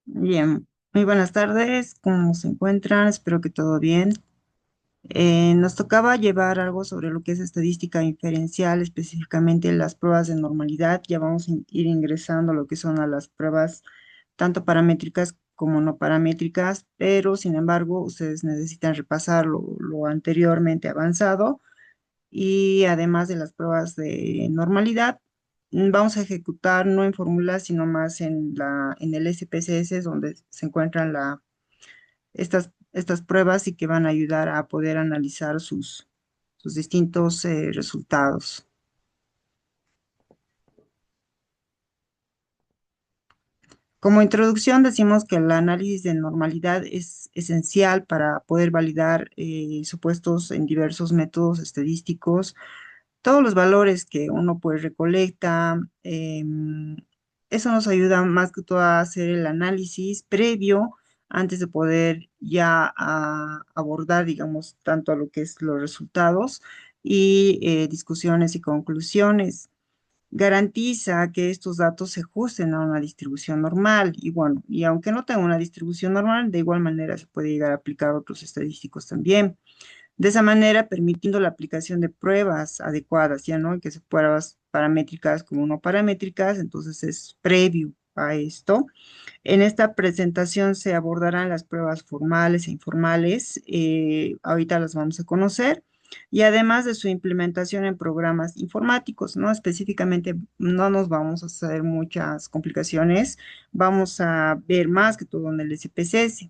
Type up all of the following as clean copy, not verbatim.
Bien, muy buenas tardes, ¿cómo se encuentran? Espero que todo bien. Nos tocaba llevar algo sobre lo que es estadística inferencial, específicamente las pruebas de normalidad. Ya vamos a ir ingresando a lo que son a las pruebas tanto paramétricas como no paramétricas, pero sin embargo, ustedes necesitan repasar lo anteriormente avanzado y además de las pruebas de normalidad, vamos a ejecutar no en fórmulas, sino más en el SPSS, donde se encuentran estas pruebas y que van a ayudar a poder analizar sus distintos resultados. Como introducción, decimos que el análisis de normalidad es esencial para poder validar supuestos en diversos métodos estadísticos. Todos los valores que uno pues recolecta, eso nos ayuda más que todo a hacer el análisis previo antes de poder ya abordar, digamos, tanto a lo que es los resultados y discusiones y conclusiones. Garantiza que estos datos se ajusten a una distribución normal y bueno, y aunque no tenga una distribución normal, de igual manera se puede llegar a aplicar otros estadísticos también. De esa manera, permitiendo la aplicación de pruebas adecuadas, ya no que se pruebas paramétricas como no paramétricas, entonces es previo a esto. En esta presentación se abordarán las pruebas formales e informales, ahorita las vamos a conocer, y además de su implementación en programas informáticos, ¿no? Específicamente no nos vamos a hacer muchas complicaciones, vamos a ver más que todo en el SPSS.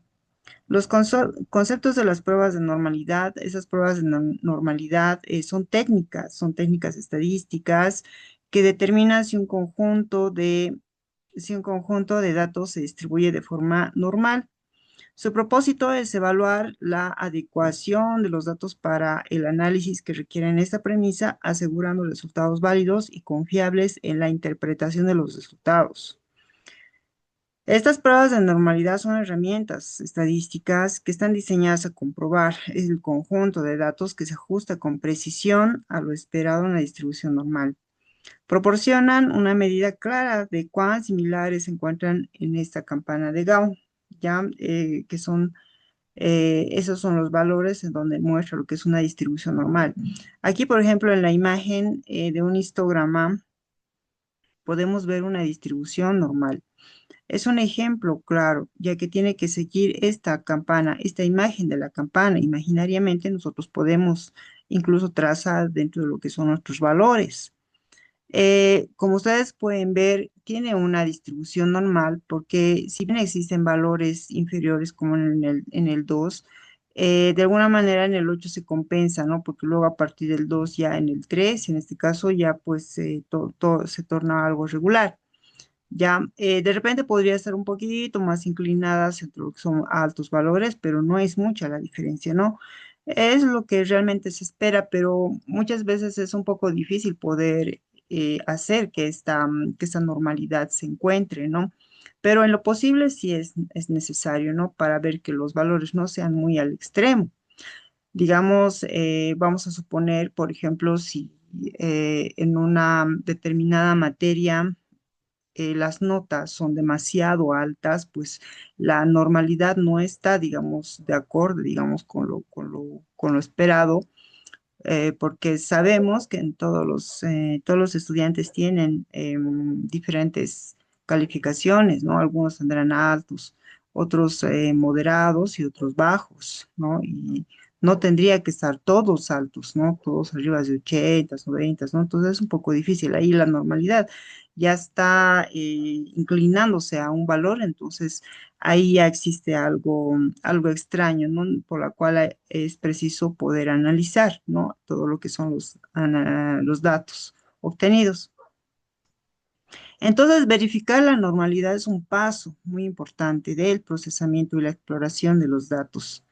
Los conceptos de las pruebas de normalidad, esas pruebas de normalidad son técnicas estadísticas que determinan si un conjunto de datos se distribuye de forma normal. Su propósito es evaluar la adecuación de los datos para el análisis que requieren esta premisa, asegurando resultados válidos y confiables en la interpretación de los resultados. Estas pruebas de normalidad son herramientas estadísticas que están diseñadas a comprobar el conjunto de datos que se ajusta con precisión a lo esperado en la distribución normal. Proporcionan una medida clara de cuán similares se encuentran en esta campana de Gauss, ya que son esos son los valores en donde muestra lo que es una distribución normal. Aquí, por ejemplo, en la imagen de un histograma podemos ver una distribución normal. Es un ejemplo claro, ya que tiene que seguir esta campana, esta imagen de la campana. Imaginariamente nosotros podemos incluso trazar dentro de lo que son nuestros valores. Como ustedes pueden ver, tiene una distribución normal porque si bien existen valores inferiores como en el 2, de alguna manera en el 8 se compensa, ¿no? Porque luego a partir del 2 ya en el 3, en este caso ya pues todo se torna algo regular. Ya, de repente podría estar un poquito más inclinada hacia lo que son altos valores, pero no es mucha la diferencia, ¿no? Es lo que realmente se espera, pero muchas veces es un poco difícil poder hacer que esta normalidad se encuentre, ¿no? Pero en lo posible sí es necesario, ¿no? Para ver que los valores no sean muy al extremo. Digamos, vamos a suponer, por ejemplo, si en una determinada materia las notas son demasiado altas, pues la normalidad no está, digamos, de acorde, digamos, con lo esperado, porque sabemos que en todos los estudiantes tienen diferentes calificaciones, ¿no? Algunos tendrán altos, otros moderados y otros bajos, ¿no? Y no tendría que estar todos altos, ¿no? Todos arriba de 80, 90, ¿no? Entonces es un poco difícil. Ahí la normalidad ya está inclinándose a un valor, entonces ahí ya existe algo extraño, ¿no? Por la cual es preciso poder analizar, ¿no? Todo lo que son los datos obtenidos. Entonces, verificar la normalidad es un paso muy importante del procesamiento y la exploración de los datos.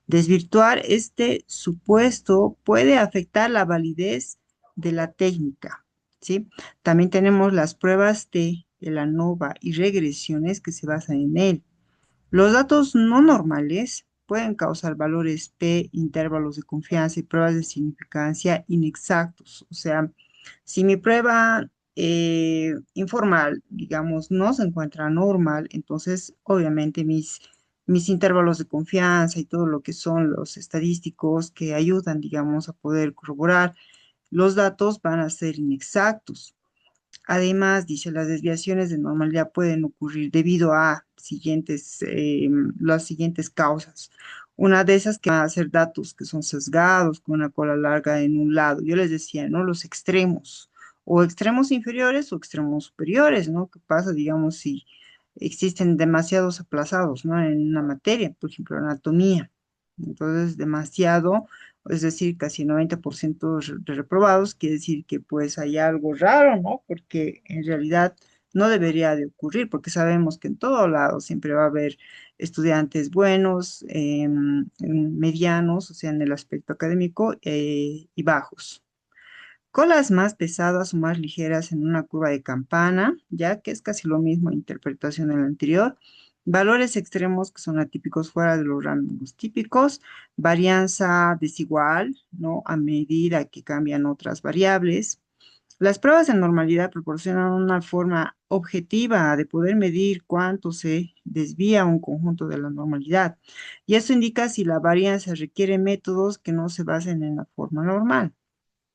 Desvirtuar este supuesto puede afectar la validez de la técnica, ¿sí? También tenemos las pruebas de la ANOVA y regresiones que se basan en él. Los datos no normales pueden causar valores P, intervalos de confianza y pruebas de significancia inexactos. O sea, si mi prueba informal, digamos, no se encuentra normal, entonces obviamente mis intervalos de confianza y todo lo que son los estadísticos que ayudan, digamos, a poder corroborar los datos van a ser inexactos. Además, dice, las desviaciones de normalidad pueden ocurrir debido a las siguientes causas. Una de esas que van a ser datos que son sesgados, con una cola larga en un lado. Yo les decía, ¿no? Los extremos, o extremos inferiores o extremos superiores, ¿no? ¿Qué pasa, digamos, si existen demasiados aplazados, ¿no? En una materia, por ejemplo, anatomía. Entonces, demasiado, es decir, casi 90% de reprobados, quiere decir que pues hay algo raro, ¿no? Porque en realidad no debería de ocurrir, porque sabemos que en todo lado siempre va a haber estudiantes buenos, medianos, o sea, en el aspecto académico, y bajos. Colas más pesadas o más ligeras en una curva de campana, ya que es casi lo mismo interpretación en la anterior. Valores extremos que son atípicos fuera de los rangos típicos. Varianza desigual, ¿no? A medida que cambian otras variables. Las pruebas de normalidad proporcionan una forma objetiva de poder medir cuánto se desvía un conjunto de la normalidad. Y eso indica si la varianza requiere métodos que no se basen en la forma normal.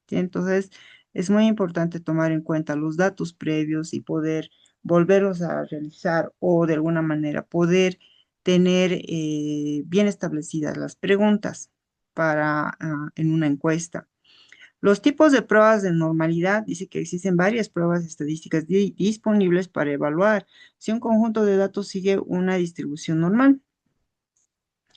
¿Sí? Entonces, es muy importante tomar en cuenta los datos previos y poder volverlos a realizar o de alguna manera poder tener bien establecidas las preguntas para en una encuesta. Los tipos de pruebas de normalidad, dice que existen varias pruebas estadísticas disponibles para evaluar si un conjunto de datos sigue una distribución normal.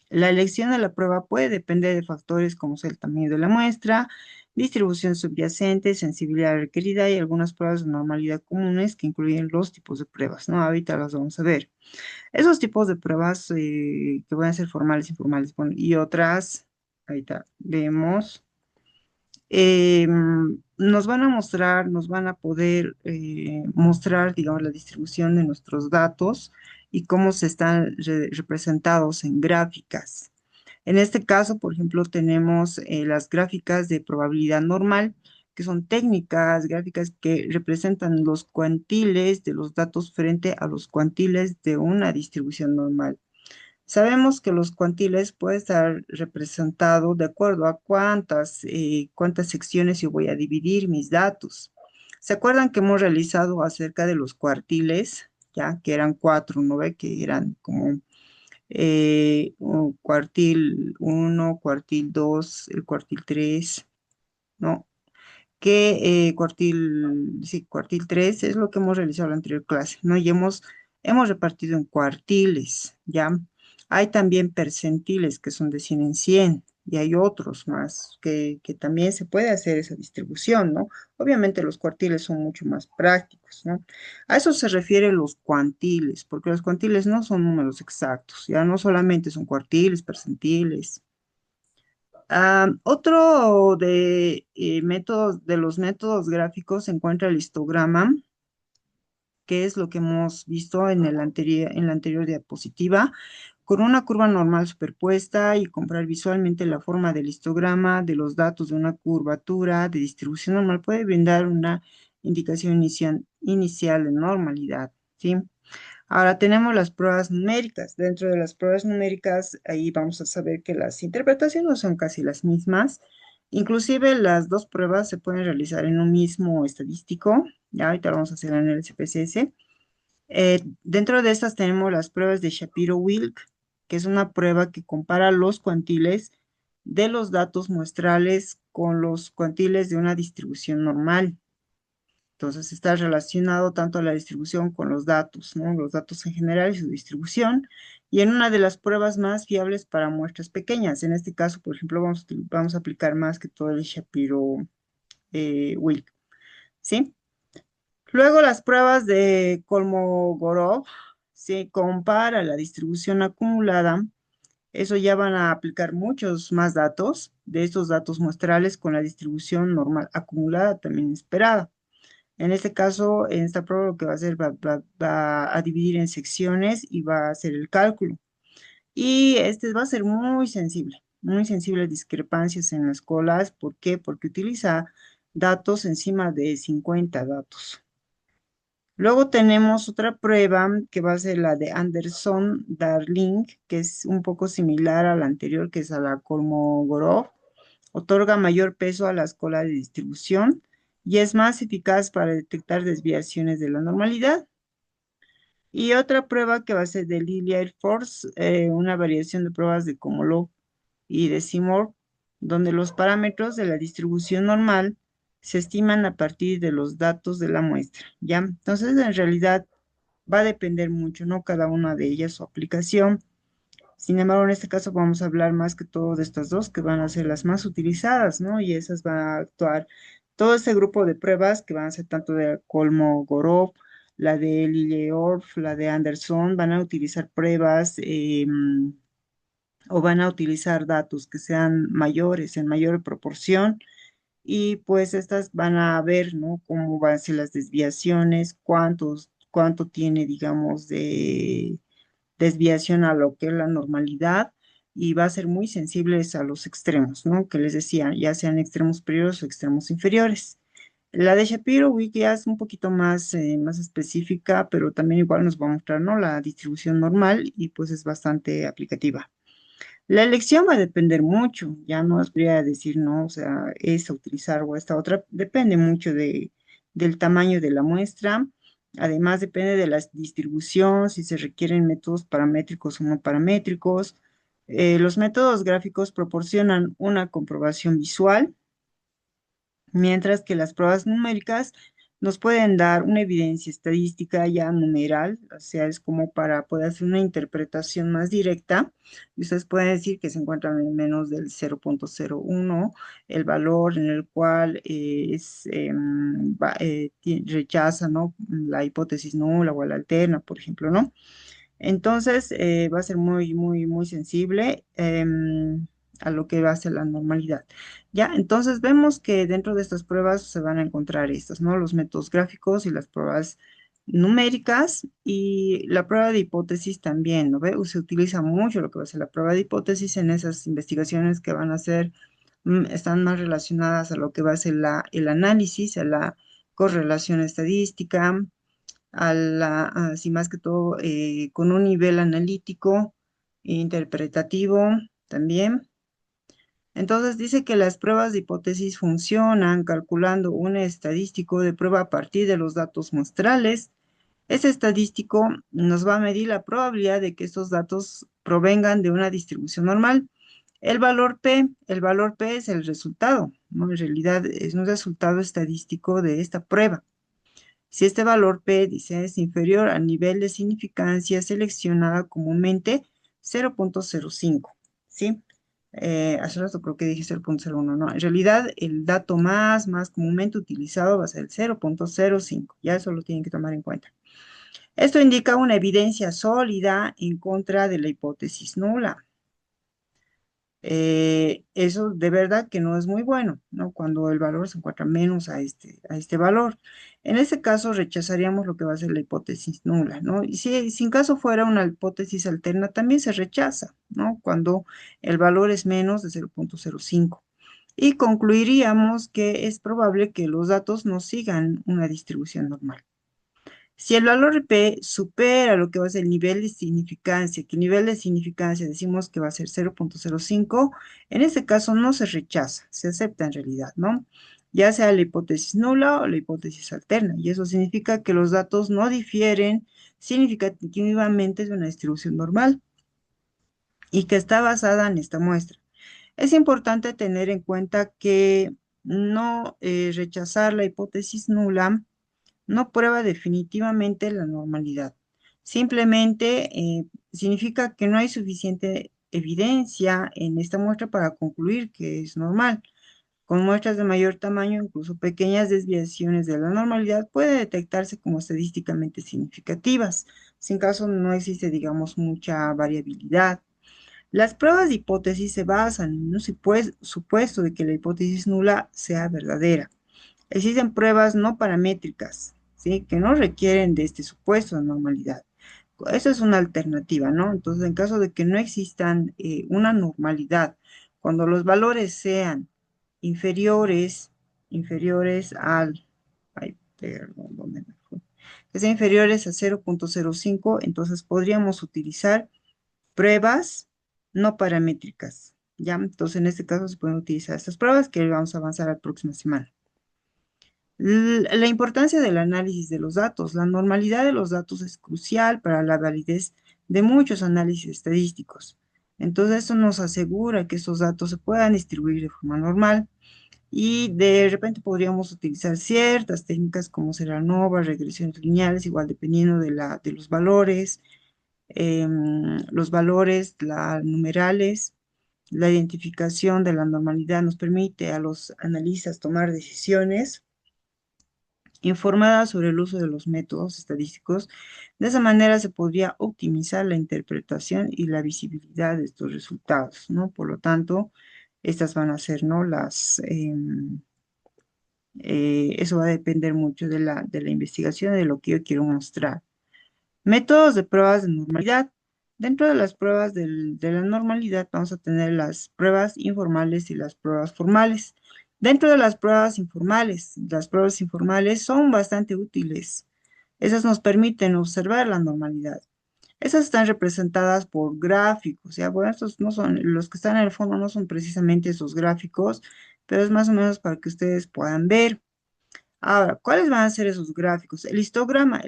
La elección de la prueba puede depender de factores como es el tamaño de la muestra, distribución subyacente, sensibilidad requerida y algunas pruebas de normalidad comunes que incluyen los tipos de pruebas, ¿no? Ahorita las vamos a ver. Esos tipos de pruebas que pueden ser formales, informales, bueno, y otras, ahorita vemos, nos van a mostrar, nos van a poder mostrar, digamos, la distribución de nuestros datos y cómo se están representados en gráficas. En este caso, por ejemplo, tenemos las gráficas de probabilidad normal, que son técnicas, gráficas que representan los cuantiles de los datos frente a los cuantiles de una distribución normal. Sabemos que los cuantiles puede estar representado de acuerdo a cuántas secciones yo voy a dividir mis datos. ¿Se acuerdan que hemos realizado acerca de los cuartiles? Ya, que eran cuatro, ¿no ve? Que eran como un cuartil uno, cuartil 2, el cuartil 3, ¿no? Sí, cuartil 3 es lo que hemos realizado en la anterior clase, ¿no? Y hemos repartido en cuartiles, ¿ya? Hay también percentiles que son de 100 en 100 y hay otros más que también se puede hacer esa distribución, ¿no? Obviamente los cuartiles son mucho más prácticos, ¿no? A eso se refieren los cuantiles, porque los cuantiles no son números exactos, ya no solamente son cuartiles, percentiles. Otro de los métodos gráficos se encuentra el histograma, que es lo que hemos visto en la anterior diapositiva, con una curva normal superpuesta y comprar visualmente la forma del histograma de los datos de una curvatura de distribución normal puede brindar una indicación inicial de normalidad, ¿sí? Ahora tenemos las pruebas numéricas. Dentro de las pruebas numéricas, ahí vamos a saber que las interpretaciones son casi las mismas. Inclusive las dos pruebas se pueden realizar en un mismo estadístico. Ya ahorita lo vamos a hacer en el SPSS. Dentro de estas tenemos las pruebas de Shapiro-Wilk, que es una prueba que compara los cuantiles de los datos muestrales con los cuantiles de una distribución normal. Entonces está relacionado tanto a la distribución con los datos, ¿no? Los datos en general y su distribución. Y en una de las pruebas más fiables para muestras pequeñas. En este caso, por ejemplo, vamos a aplicar más que todo el Shapiro-Wilk, ¿sí? Luego las pruebas de Kolmogorov se compara la distribución acumulada. Eso ya van a aplicar muchos más datos de estos datos muestrales con la distribución normal acumulada también esperada. En este caso, en esta prueba lo que va a hacer va a dividir en secciones y va a hacer el cálculo. Y este va a ser muy sensible a discrepancias en las colas. ¿Por qué? Porque utiliza datos encima de 50 datos. Luego tenemos otra prueba que va a ser la de Anderson-Darling, que es un poco similar a la anterior, que es a la Kolmogorov. Otorga mayor peso a la escala de distribución y es más eficaz para detectar desviaciones de la normalidad. Y otra prueba que va a ser de Lillie Air Force, una variación de pruebas de Komolov y de Seymour, donde los parámetros de la distribución normal se estiman a partir de los datos de la muestra, ¿ya? Entonces, en realidad va a depender mucho, ¿no? Cada una de ellas su aplicación. Sin embargo, en este caso vamos a hablar más que todo de estas dos, que van a ser las más utilizadas, ¿no? Y esas van a actuar todo este grupo de pruebas que van a ser tanto de Kolmogorov, la de Liljeorf, la de Anderson, van a utilizar pruebas o van a utilizar datos que sean mayores, en mayor proporción, y pues estas van a ver, ¿no? Cómo van a ser las desviaciones, cuánto tiene, digamos, de desviación a lo que es la normalidad y va a ser muy sensibles a los extremos, ¿no? Que les decía, ya sean extremos superiores o extremos inferiores. La de Shapiro-Wilk ya es un poquito más específica, pero también igual nos va a mostrar, ¿no? La distribución normal y pues es bastante aplicativa. La elección va a depender mucho, ya no os podría decir, no, o sea, esta utilizar o esta otra, depende mucho del tamaño de la muestra, además depende de la distribución, si se requieren métodos paramétricos o no paramétricos. Los métodos gráficos proporcionan una comprobación visual, mientras que las pruebas numéricas nos pueden dar una evidencia estadística ya numeral, o sea, es como para poder hacer una interpretación más directa. Y ustedes pueden decir que se encuentran en menos del 0,01, el valor en el cual rechaza, ¿no? La hipótesis nula o la alterna, por ejemplo, ¿no? Entonces, va a ser muy sensible a lo que va a ser la normalidad. Ya, entonces vemos que dentro de estas pruebas se van a encontrar estas, ¿no? Los métodos gráficos y las pruebas numéricas y la prueba de hipótesis también, ¿no ve? Se utiliza mucho lo que va a ser la prueba de hipótesis en esas investigaciones que van a ser, están más relacionadas a lo que va a ser el análisis, a la correlación estadística, así más que todo con un nivel analítico e interpretativo también. Entonces dice que las pruebas de hipótesis funcionan calculando un estadístico de prueba a partir de los datos muestrales. Ese estadístico nos va a medir la probabilidad de que estos datos provengan de una distribución normal. El valor P es el resultado, ¿no? En realidad es un resultado estadístico de esta prueba. Si este valor P, dice, es inferior al nivel de significancia seleccionada comúnmente 0,05, ¿sí? Hace rato creo que dije 0,01, no. En realidad, el dato más comúnmente utilizado va a ser el 0,05. Ya eso lo tienen que tomar en cuenta. Esto indica una evidencia sólida en contra de la hipótesis nula. Eso de verdad que no es muy bueno, ¿no? Cuando el valor se encuentra menos a este valor. En este caso rechazaríamos lo que va a ser la hipótesis nula, ¿no? Y si en caso fuera una hipótesis alterna, también se rechaza, ¿no? Cuando el valor es menos de 0,05. Y concluiríamos que es probable que los datos no sigan una distribución normal. Si el valor P supera lo que va a ser el nivel de significancia, que el nivel de significancia decimos que va a ser 0,05, en este caso no se rechaza, se acepta en realidad, ¿no? Ya sea la hipótesis nula o la hipótesis alterna, y eso significa que los datos no difieren significativamente de una distribución normal y que está basada en esta muestra. Es importante tener en cuenta que no rechazar la hipótesis nula no prueba definitivamente la normalidad. Simplemente significa que no hay suficiente evidencia en esta muestra para concluir que es normal. Con muestras de mayor tamaño, incluso pequeñas desviaciones de la normalidad pueden detectarse como estadísticamente significativas. Sin caso, no existe, digamos, mucha variabilidad. Las pruebas de hipótesis se basan en un supuesto de que la hipótesis nula sea verdadera. Existen pruebas no paramétricas, ¿sí? Que no requieren de este supuesto de normalidad. Eso es una alternativa, ¿no? Entonces, en caso de que no existan una normalidad, cuando los valores sean inferiores al, ay, perdón, ¿dónde me fue? que sean inferiores a 0,05, entonces podríamos utilizar pruebas no paramétricas, ¿ya? Entonces, en este caso se pueden utilizar estas pruebas que vamos a avanzar la próxima semana. La importancia del análisis de los datos. La normalidad de los datos es crucial para la validez de muchos análisis estadísticos. Entonces, eso nos asegura que estos datos se puedan distribuir de forma normal y de repente podríamos utilizar ciertas técnicas como será ANOVA, regresiones lineales, igual dependiendo de los valores, las numerales. La identificación de la normalidad nos permite a los analistas tomar decisiones informada sobre el uso de los métodos estadísticos. De esa manera se podría optimizar la interpretación y la visibilidad de estos resultados, ¿no? Por lo tanto, estas van a ser, ¿no? Eso va a depender mucho de la investigación, de lo que yo quiero mostrar. Métodos de pruebas de normalidad. Dentro de las pruebas de la normalidad vamos a tener las pruebas informales y las pruebas formales. Dentro de las pruebas informales son bastante útiles. Esas nos permiten observar la normalidad. Esas están representadas por gráficos, ¿ya? Bueno, estos no son, los que están en el fondo no son precisamente esos gráficos, pero es más o menos para que ustedes puedan ver. Ahora, ¿cuáles van a ser esos gráficos? El histograma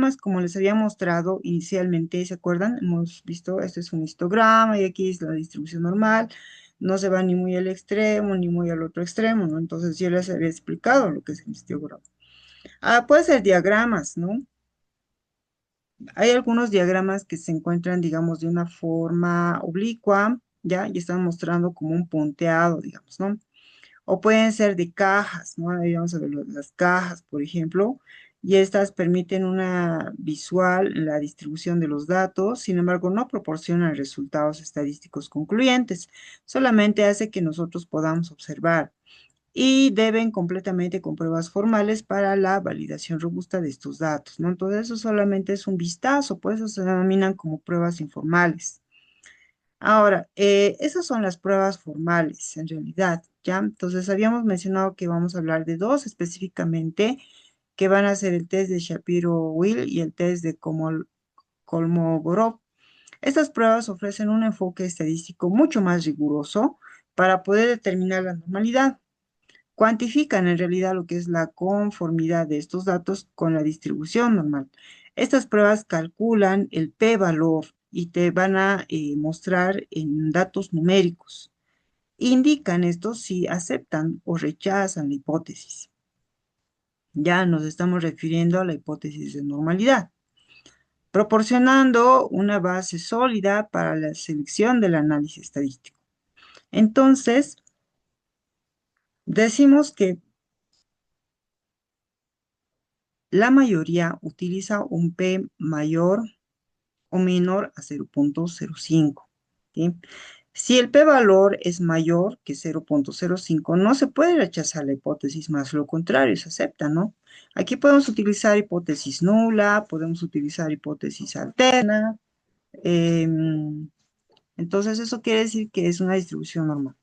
es como les había mostrado inicialmente, ¿se acuerdan? Hemos visto, este es un histograma y aquí es la distribución normal, no se va ni muy al extremo ni muy al otro extremo, ¿no? Entonces yo les había explicado lo que es el histograma. Ah, puede ser diagramas, ¿no? Hay algunos diagramas que se encuentran, digamos, de una forma oblicua, ¿ya? Y están mostrando como un punteado, digamos, ¿no? O pueden ser de cajas, ¿no? Ahí vamos a ver las cajas, por ejemplo, y estas permiten una visual en la distribución de los datos, sin embargo, no proporcionan resultados estadísticos concluyentes, solamente hace que nosotros podamos observar y deben completamente con pruebas formales para la validación robusta de estos datos, ¿no? Entonces, eso solamente es un vistazo, por eso se denominan como pruebas informales. Ahora, esas son las pruebas formales, en realidad, ¿ya? Entonces, habíamos mencionado que vamos a hablar de dos específicamente, que van a ser el test de Shapiro-Wilk y el test de Kolmogorov. Estas pruebas ofrecen un enfoque estadístico mucho más riguroso para poder determinar la normalidad. Cuantifican en realidad lo que es la conformidad de estos datos con la distribución normal. Estas pruebas calculan el p-valor y te van a mostrar en datos numéricos. Indican esto si aceptan o rechazan la hipótesis. Ya nos estamos refiriendo a la hipótesis de normalidad, proporcionando una base sólida para la selección del análisis estadístico. Entonces, decimos que la mayoría utiliza un P mayor o menor a 0,05. ¿Sí? Si el p-valor es mayor que 0,05, no se puede rechazar la hipótesis, más lo contrario, se acepta, ¿no? Aquí podemos utilizar hipótesis nula, podemos utilizar hipótesis alterna. Entonces, eso quiere decir que es una distribución normal.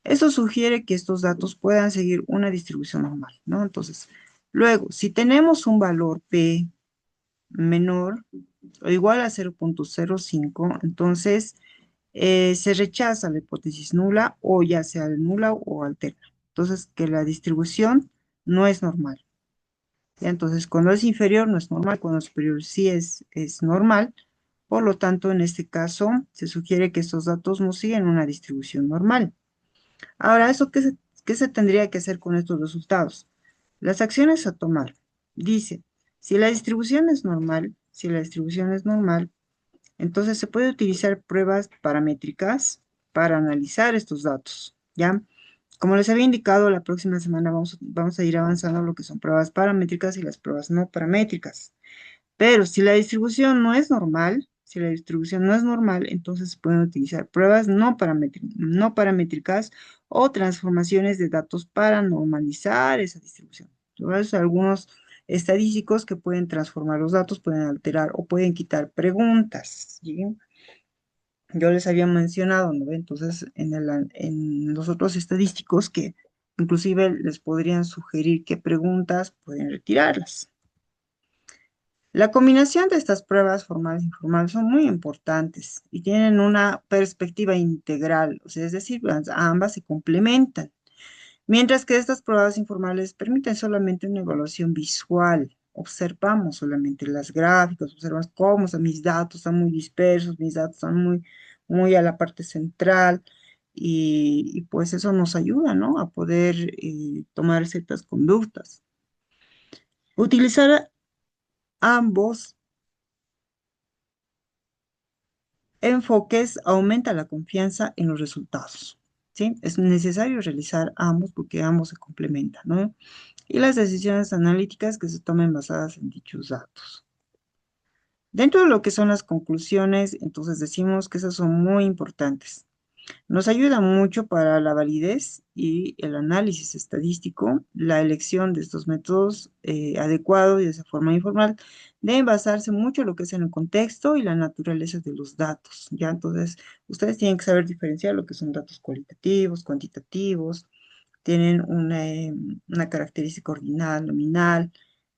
Eso sugiere que estos datos puedan seguir una distribución normal, ¿no? Entonces, luego, si tenemos un valor p menor o igual a 0,05, entonces se rechaza la hipótesis nula o ya sea nula o alterna. Entonces, que la distribución no es normal. ¿Ya? Entonces, cuando es inferior no es normal, cuando es superior sí es normal. Por lo tanto, en este caso, se sugiere que estos datos no siguen una distribución normal. Ahora, ¿eso qué se tendría que hacer con estos resultados? Las acciones a tomar. Dice, si la distribución es normal, entonces se puede utilizar pruebas paramétricas para analizar estos datos, ¿ya? Como les había indicado, la próxima semana vamos a ir avanzando lo que son pruebas paramétricas y las pruebas no paramétricas. Pero si la distribución no es normal, entonces se pueden utilizar pruebas no paramétricas o transformaciones de datos para normalizar esa distribución. Entonces, algunos estadísticos que pueden transformar los datos, pueden alterar o pueden quitar preguntas, ¿sí? Yo les había mencionado, ¿no? Entonces, en los otros estadísticos que inclusive les podrían sugerir qué preguntas pueden retirarlas. La combinación de estas pruebas formales e informales son muy importantes y tienen una perspectiva integral, o sea, es decir, ambas se complementan. Mientras que estas pruebas informales permiten solamente una evaluación visual. Observamos solamente las gráficas, observamos cómo están mis datos, están muy dispersos, mis datos están muy a la parte central y pues eso nos ayuda, ¿no? A poder tomar ciertas conductas. Utilizar ambos enfoques aumenta la confianza en los resultados. ¿Sí? Es necesario realizar ambos porque ambos se complementan, ¿no? Y las decisiones analíticas que se tomen basadas en dichos datos. Dentro de lo que son las conclusiones, entonces decimos que esas son muy importantes. Nos ayuda mucho para la validez y el análisis estadístico. La elección de estos métodos adecuados y de esa forma informal deben basarse mucho en lo que es en el contexto y la naturaleza de los datos. Ya, entonces, ustedes tienen que saber diferenciar lo que son datos cualitativos, cuantitativos, tienen una característica ordinal, nominal,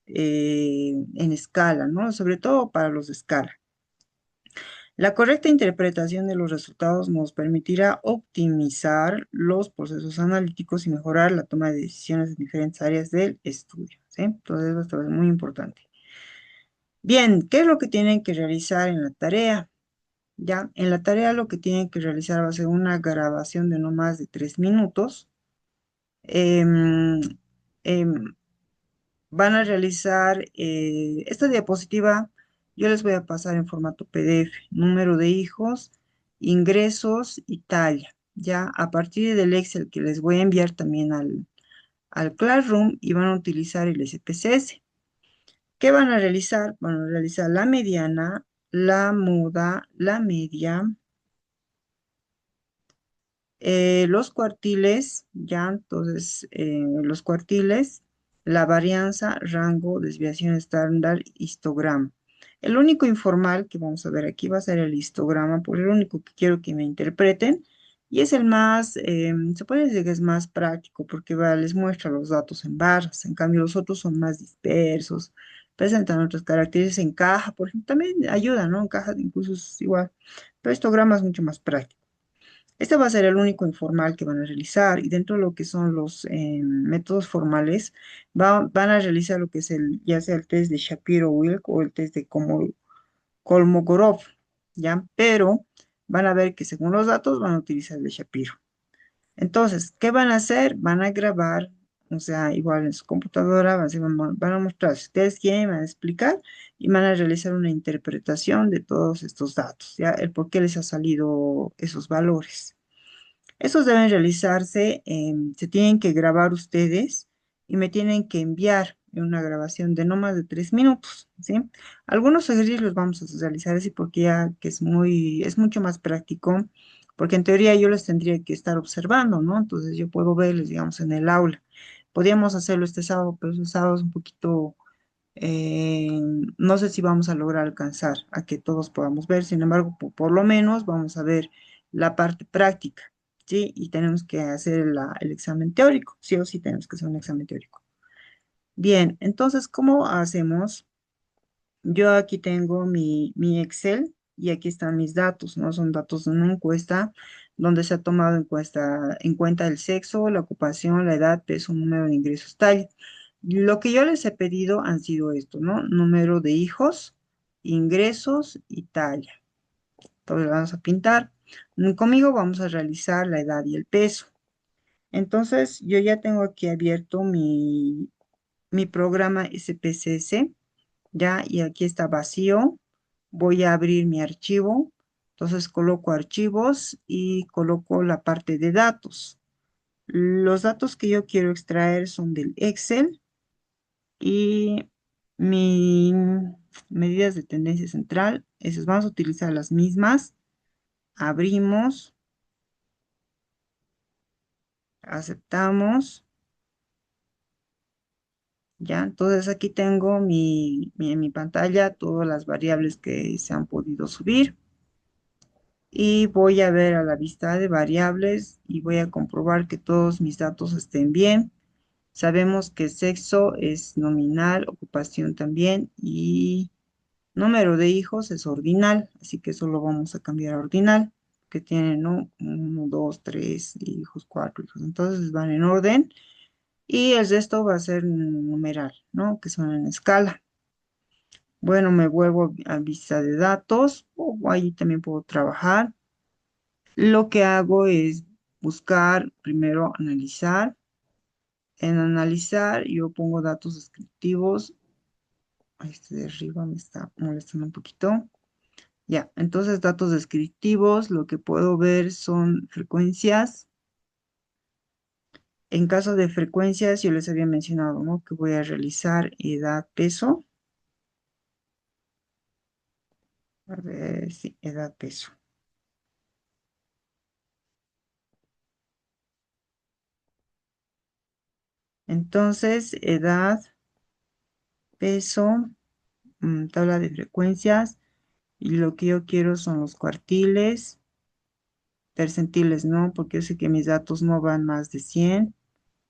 en escala, ¿no? Sobre todo para los de escala. La correcta interpretación de los resultados nos permitirá optimizar los procesos analíticos y mejorar la toma de decisiones en diferentes áreas del estudio, ¿sí? Entonces, esto es muy importante. Bien, ¿qué es lo que tienen que realizar en la tarea? Ya, en la tarea lo que tienen que realizar va a ser una grabación de no más de 3 minutos. Em, em, Van a realizar esta diapositiva, yo les voy a pasar en formato PDF, número de hijos, ingresos y talla. Ya a partir del Excel que les voy a enviar también al Classroom y van a utilizar el SPSS. ¿Qué van a realizar? Van a realizar la mediana, la moda, la media, los cuartiles, ya, entonces, los cuartiles, la varianza, rango, desviación estándar, histograma. El único informal que vamos a ver aquí va a ser el histograma, porque es el único que quiero que me interpreten, y es el más, se puede decir que es más práctico, porque les muestra los datos en barras, en cambio los otros son más dispersos, presentan otras características en caja, por ejemplo, también ayuda, ¿no? En caja incluso es igual, pero histograma es mucho más práctico. Este va a ser el único informal que van a realizar y dentro de lo que son los métodos formales van a realizar lo que es ya sea el test de Shapiro-Wilk o el test de Kolmogorov, ¿ya? Pero van a ver que según los datos van a utilizar el de Shapiro. Entonces, ¿qué van a hacer? Van a grabar, o sea, igual en su computadora, van a mostrar, si ustedes quieren, van a explicar y van a realizar una interpretación de todos estos datos, ¿ya? El por qué les ha salido esos valores. Esos deben realizarse, se tienen que grabar ustedes y me tienen que enviar en una grabación de no más de 3 minutos, ¿sí? Algunos ejercicios los vamos a realizar así porque ya que es mucho más práctico, porque en teoría yo les tendría que estar observando, ¿no? Entonces yo puedo verles, digamos, en el aula. Podríamos hacerlo este sábado, pero este sábado es un poquito, eh, no sé si vamos a lograr alcanzar a que todos podamos ver, sin embargo, por lo menos vamos a ver la parte práctica, ¿sí? Y tenemos que hacer el examen teórico, sí o sí tenemos que hacer un examen teórico. Bien, entonces, ¿cómo hacemos? Yo aquí tengo mi Excel y aquí están mis datos, ¿no? Son datos de una encuesta donde se ha tomado en cuenta el sexo, la ocupación, la edad, peso, número de ingresos, talla. Lo que yo les he pedido han sido esto, ¿no? Número de hijos, ingresos y talla. Entonces vamos a pintar. Conmigo vamos a realizar la edad y el peso. Entonces yo ya tengo aquí abierto mi programa SPSS, ya, y aquí está vacío. Voy a abrir mi archivo. Entonces coloco archivos y coloco la parte de datos. Los datos que yo quiero extraer son del Excel y mi medidas de tendencia central. Esas vamos a utilizar las mismas. Abrimos, aceptamos. Ya, entonces aquí tengo en mi pantalla todas las variables que se han podido subir y voy a ver a la vista de variables y voy a comprobar que todos mis datos estén bien. Sabemos que sexo es nominal, ocupación también y Número de hijos es ordinal, así que eso lo vamos a cambiar a ordinal, que tiene, ¿no? Uno, dos, tres hijos, cuatro hijos. Entonces van en orden y el resto va a ser numeral, ¿no? Que son en escala. Bueno, me vuelvo a vista de datos, o ahí también puedo trabajar. Lo que hago es buscar, primero analizar. En analizar, yo pongo datos descriptivos. Este de arriba me está molestando un poquito. Ya, entonces datos descriptivos, lo que puedo ver son frecuencias. En caso de frecuencias, yo les había mencionado, ¿no? Que voy a realizar edad, peso. A ver, sí, edad, peso. Entonces, edad, peso, tabla de frecuencias. Y lo que yo quiero son los cuartiles, percentiles, ¿no? Porque yo sé que mis datos no van más de 100.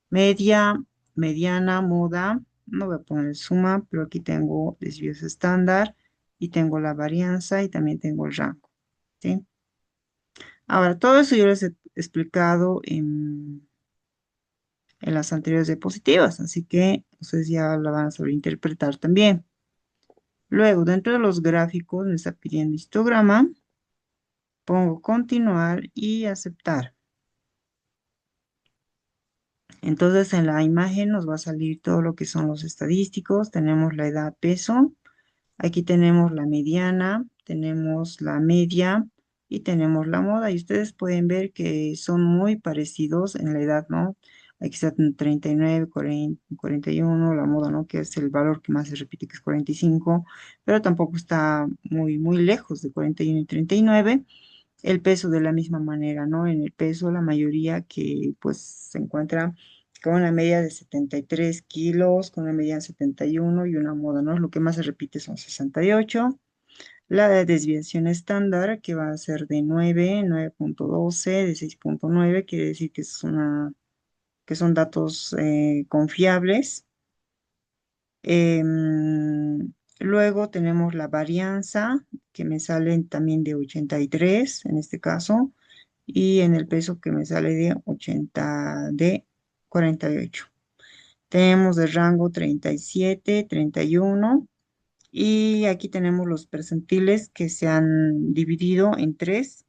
Media, mediana, moda. No voy a poner suma, pero aquí tengo desvíos estándar y tengo la varianza y también tengo el rango, ¿sí? Ahora, todo eso yo les he explicado en las anteriores diapositivas, así que ustedes ya la van a saber interpretar también. Luego, dentro de los gráficos me está pidiendo histograma, pongo continuar y aceptar. Entonces, en la imagen nos va a salir todo lo que son los estadísticos. Tenemos la edad, peso. Aquí tenemos la mediana, tenemos la media y tenemos la moda. Y ustedes pueden ver que son muy parecidos en la edad, ¿no? Aquí está en 39, 40, 41, la moda, ¿no? Que es el valor que más se repite, que es 45, pero tampoco está muy lejos de 41 y 39. El peso de la misma manera, ¿no? En el peso, la mayoría que pues se encuentra con una media de 73 kilos, con una media de 71 y una moda, ¿no? Lo que más se repite son 68. La de desviación estándar, que va a ser de 9, 9.12, de 6.9, quiere decir que que son datos confiables. Luego tenemos la varianza, que me salen también de 83 en este caso, y en el peso que me sale de 80, de 48. Tenemos de rango 37, 31, y aquí tenemos los percentiles que se han dividido en tres.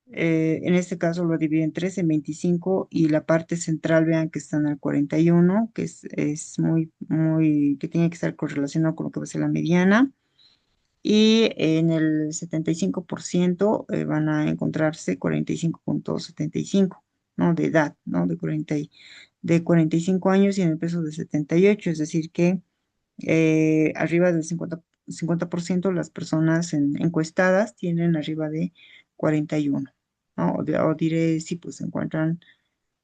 En este caso lo divido en 3, en 25, y la parte central, vean que están al 41, que es que tiene que estar correlacionado con lo que va a ser la mediana. Y en el 75% van a encontrarse 45.75, ¿no? De edad, ¿no? De 45 años, y en el peso de 78, es decir que arriba del 50% las personas encuestadas tienen arriba de 41, ¿no? O diré, sí, pues se encuentran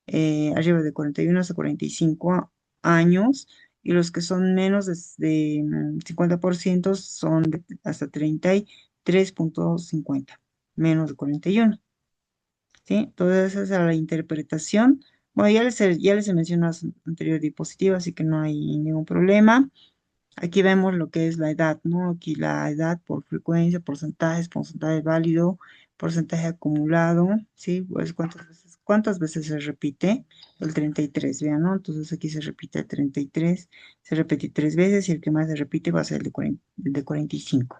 arriba de 41 hasta 45 años, y los que son menos de 50% son hasta 33.50, menos de 41, ¿sí? Entonces esa es la interpretación. Bueno, ya les he mencionado en la anterior diapositiva, así que no hay ningún problema. Aquí vemos lo que es la edad, ¿no? Aquí la edad por frecuencia, porcentajes, porcentaje válido, porcentaje acumulado, ¿sí? Pues cuántas veces se repite el 33, vean, ¿no? Entonces aquí se repite el 33, se repite 3 veces, y el que más se repite va a ser el de 45.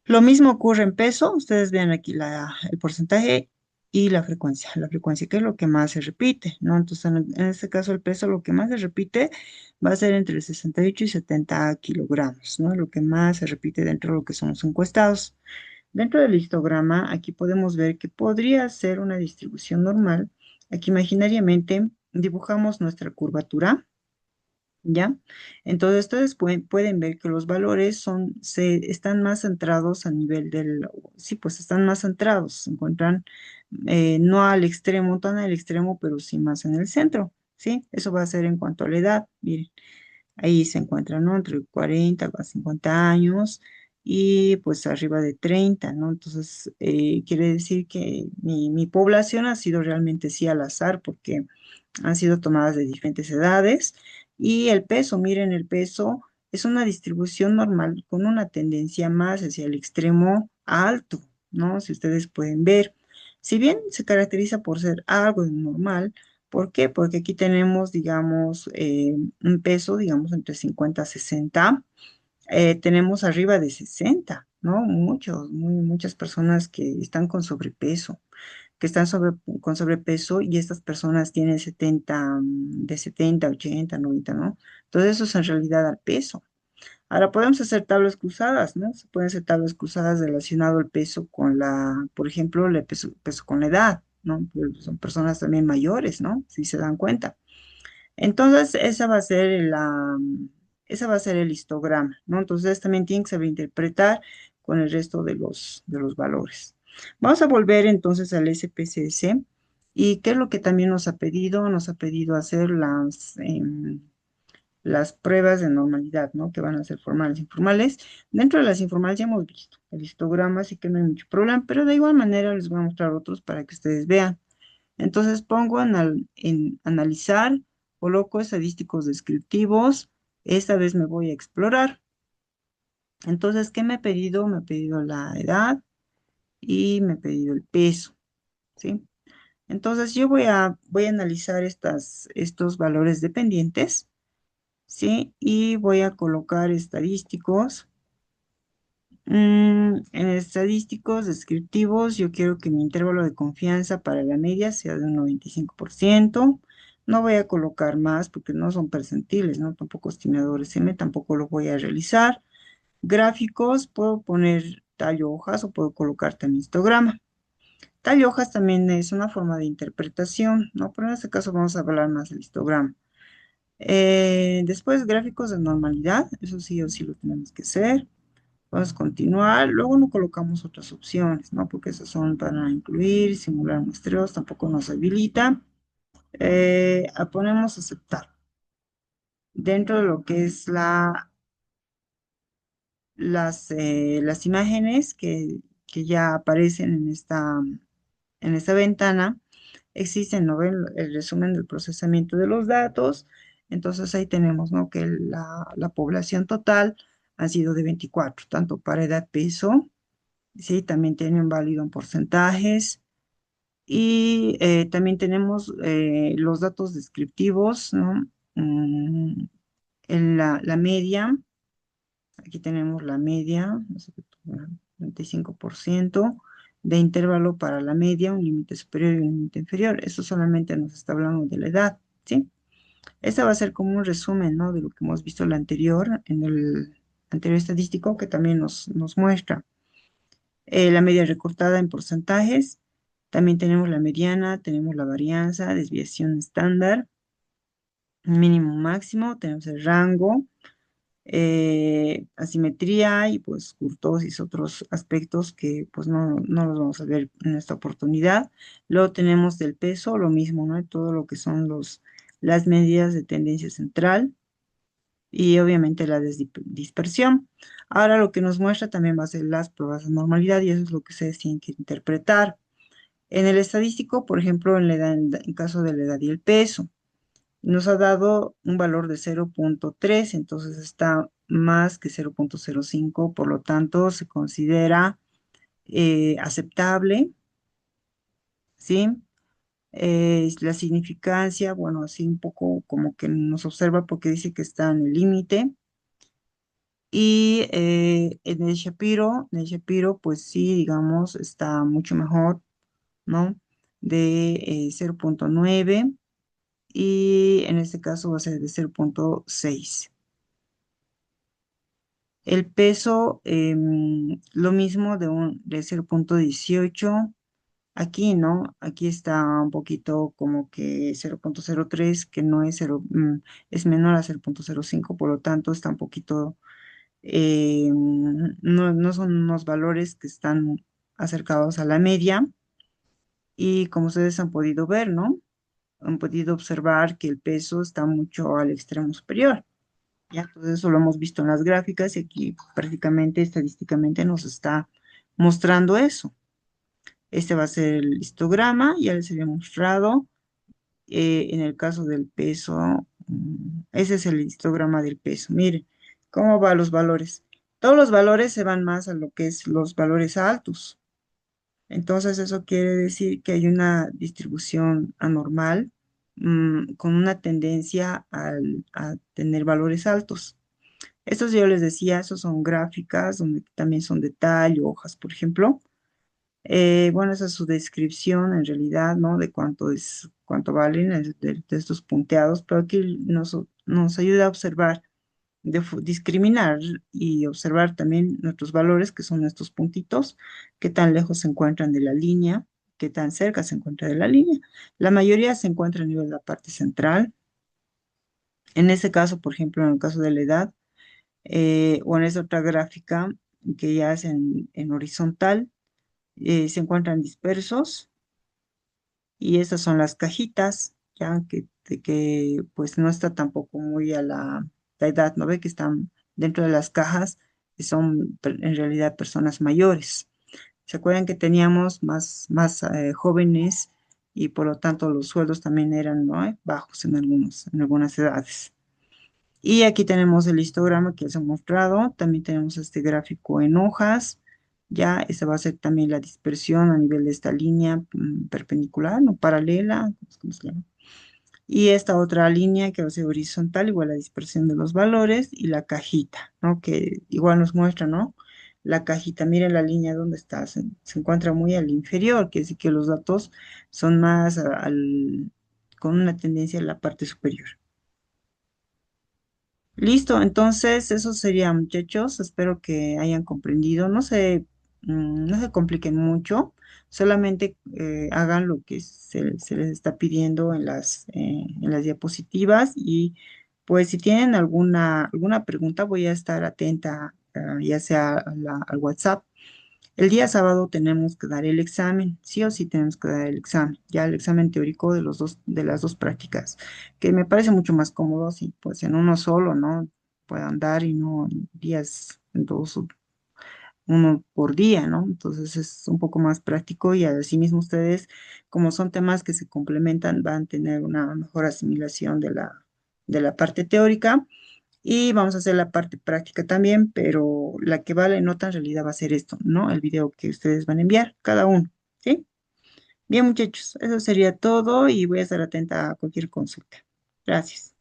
Lo mismo ocurre en peso, ustedes vean aquí el porcentaje y la frecuencia. La frecuencia, que es lo que más se repite, ¿no? Entonces, en este caso, el peso, lo que más se repite va a ser entre 68 y 70 kilogramos, ¿no? Lo que más se repite dentro de lo que somos encuestados. Dentro del histograma, aquí podemos ver que podría ser una distribución normal. Aquí imaginariamente dibujamos nuestra curvatura, ¿ya? Entonces, ustedes pueden ver que los valores están más centrados a nivel sí, pues están más centrados, se encuentran no al extremo, tan al extremo, pero sí más en el centro, ¿sí? Eso va a ser en cuanto a la edad, miren, ahí se encuentran, ¿no? Entre 40 a 50 años y pues arriba de 30, ¿no? Entonces, quiere decir que mi población ha sido realmente sí al azar, porque han sido tomadas de diferentes edades. Y el peso, miren, el peso es una distribución normal con una tendencia más hacia el extremo alto, ¿no? Si ustedes pueden ver. Si bien se caracteriza por ser algo normal, ¿por qué? Porque aquí tenemos, digamos, un peso, digamos, entre 50 a 60, tenemos arriba de 60, ¿no? Muchas personas que están con sobrepeso, con sobrepeso y estas personas tienen 70, de 70, 80, 90, ¿no? Entonces eso es en realidad al peso. Ahora podemos hacer tablas cruzadas, ¿no? Se pueden hacer tablas cruzadas relacionado al peso con por ejemplo, el peso con la edad, ¿no? Pues son personas también mayores, ¿no? Si se dan cuenta. Entonces, esa va a ser el histograma, ¿no? Entonces, también tienen que saber interpretar con el resto de los valores. Vamos a volver entonces al SPSS. ¿Y qué es lo que también nos ha pedido? Nos ha pedido hacer las pruebas de normalidad, ¿no? Que van a ser formales e informales. Dentro de las informales ya hemos visto el histograma, así que no hay mucho problema, pero de igual manera les voy a mostrar otros para que ustedes vean. Entonces pongo en analizar, coloco estadísticos descriptivos, esta vez me voy a explorar. Entonces, ¿qué me ha pedido? Me ha pedido la edad y me ha pedido el peso, ¿sí? Entonces yo voy a analizar estos valores dependientes, ¿sí? Y voy a colocar estadísticos. En estadísticos descriptivos, yo quiero que mi intervalo de confianza para la media sea de un 95%. No voy a colocar más porque no son percentiles, ¿no? Tampoco estimadores M, tampoco lo voy a realizar. Gráficos, puedo poner tallo hojas o puedo colocar también histograma. Tallo hojas también es una forma de interpretación, ¿no? Pero en este caso vamos a hablar más del histograma. Después, gráficos de normalidad, eso sí o sí lo tenemos que hacer. Vamos a continuar. Luego no colocamos otras opciones, ¿no? Porque esas son para incluir, simular muestreos, tampoco nos habilita. Ponemos aceptar. Dentro de lo que es las imágenes que ya aparecen en esta ventana, existen, ¿no ven? El resumen del procesamiento de los datos. Entonces ahí tenemos, ¿no? Que la población total ha sido de 24, tanto para edad, peso. Sí, también tienen válido en porcentajes. Y también tenemos los datos descriptivos, ¿no? Mm, en la media, aquí tenemos la media, no sé qué, 25% de intervalo para la media, un límite superior y un límite inferior. Eso solamente nos está hablando de la edad, ¿sí? Esta va a ser como un resumen, ¿no? De lo que hemos visto en el anterior estadístico, que también nos muestra. La media recortada en porcentajes. También tenemos la mediana, tenemos la varianza, desviación estándar, mínimo máximo, tenemos el rango, asimetría y pues kurtosis, otros aspectos que pues no los vamos a ver en esta oportunidad. Luego tenemos del peso, lo mismo, ¿no? Todo lo que son las medidas de tendencia central y obviamente la dispersión. Ahora lo que nos muestra también va a ser las pruebas de normalidad y eso es lo que ustedes tienen que interpretar. En el estadístico, por ejemplo, en caso de la edad y el peso, nos ha dado un valor de 0.3, entonces está más que 0.05, por lo tanto se considera aceptable, ¿sí? La significancia, bueno, así un poco como que nos observa porque dice que está en el límite. Y en el Shapiro, pues sí, digamos, está mucho mejor, ¿no? De 0.9 y en este caso va a ser de 0.6. El peso, lo mismo de 0.18. Aquí, ¿no? Aquí está un poquito como que 0.03, que no es 0, es menor a 0.05, por lo tanto está un poquito, no son unos valores que están acercados a la media. Y como ustedes han podido ver, ¿no? Han podido observar que el peso está mucho al extremo superior. Ya, entonces eso lo hemos visto en las gráficas y aquí prácticamente estadísticamente nos está mostrando eso. Este va a ser el histograma, ya les había mostrado. En el caso del peso, ese es el histograma del peso. Miren, ¿Cómo van los valores? Todos los valores se van más a lo que es los valores altos. Entonces, eso quiere decir que hay una distribución anormal, con una tendencia a tener valores altos. Estos yo les decía, esos son gráficas donde también son detalle, hojas, por ejemplo. Bueno, esa es su descripción en realidad, ¿no? De cuánto es, cuánto valen de estos punteados, pero aquí nos ayuda a observar, discriminar y observar también nuestros valores, que son estos puntitos, qué tan lejos se encuentran de la línea, qué tan cerca se encuentra de la línea. La mayoría se encuentra a nivel de la parte central. En ese caso, por ejemplo, en el caso de la edad, o en esta otra gráfica que ya es en horizontal, se encuentran dispersos y estas son las cajitas, ya que pues no está tampoco muy a la edad, ¿no ve? Que están dentro de las cajas, que son en realidad personas mayores. ¿Se acuerdan que teníamos más jóvenes y por lo tanto los sueldos también eran, ¿no? Bajos en algunas edades? Y aquí tenemos el histograma que les he mostrado. También tenemos este gráfico en hojas. Ya, esta va a ser también la dispersión a nivel de esta línea perpendicular, no paralela, ¿cómo se llama? Y esta otra línea que va a ser horizontal, igual la dispersión de los valores y la cajita, ¿no? Que igual nos muestra, ¿no? La cajita, miren la línea donde está, se encuentra muy al inferior, quiere decir que los datos son más con una tendencia a la parte superior. Listo, entonces eso sería, muchachos. Espero que hayan comprendido. No se compliquen mucho, solamente hagan lo que se les está pidiendo en las diapositivas y pues si tienen alguna pregunta voy a estar atenta, ya sea al WhatsApp. El día sábado tenemos que dar el examen, sí o sí tenemos que dar el examen, ya el examen teórico de las dos prácticas, que me parece mucho más cómodo si pues en uno solo, ¿no? Puedan dar y no en días, en dos, uno por día, ¿no? Entonces es un poco más práctico y asimismo ustedes, como son temas que se complementan, van a tener una mejor asimilación de la parte teórica y vamos a hacer la parte práctica también, pero la que vale nota en realidad va a ser esto, ¿no? El video que ustedes van a enviar, cada uno, ¿sí? Bien, muchachos, eso sería todo y voy a estar atenta a cualquier consulta. Gracias.